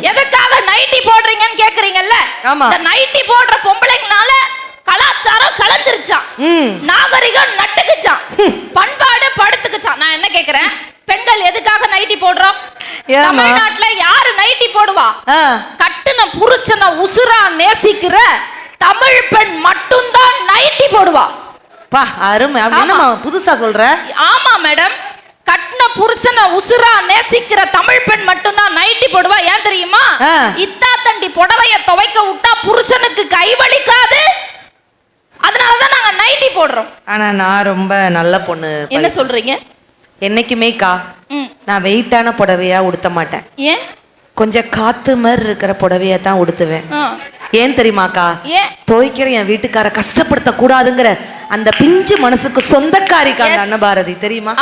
எதுக்காக நைட்டி போடுறீங்கன்னு கேக்குறீங்கல்ல. இந்த நைட்டி போடுற பொம்பளைங்கனால கலாச்சாரம் கலந்துருச்சான், நாகரிகம் நட்டுக்குச்சான், பண்பாடு படுத்துக்குச்சான். நான் என்ன கேக்குறேன், பெண்கள் எதுக்காக நைட்டி போடுறோம்? தமிழ்நாட்டுல யாரு நைட்டி போடுவா? கட்டுன புருஷனை உசுரா நேசிக்கிற தமிழ் பெண் மட்டும்தான் நைட்டி போடுவா. பா அருமை. புதுசா சொல்ற? ஆமா மேடம், கட்டின புருஷனை உசுரா நேசிக்கிற தமிழ் பெண் மட்டும்தான் நைட்டி போடுவா. ஏன் தெரியுமா? இத்தா தண்டி புடவைய துவைக்க விட்டா புருஷனுக்கு கைவலிக்காது, அதனாலதான் நாங்க நைட்டி போடுறோம். ஆனா நான் ரொம்ப நல்ல பொண்ணு. என்ன சொல்றீங்க? என்னைக்குமேக்கா நான் வெயிட்டான புடவையா உடுத்த மாட்டேன். ஏன்? கொஞ்சம் காத்து மாதிரி இருக்கிற புடவையா தான் உடுத்துவேன். ஏன் தெரியுமாக்கா? துவைக்கிற என் வீட்டுக்கார கஷ்டப்படுத்த கூடாதுங்கிற அந்த பிஞ்சு மனசுக்கு சொந்தக்காரிக்காங்க அன்னபாரதி, தெரியுமா?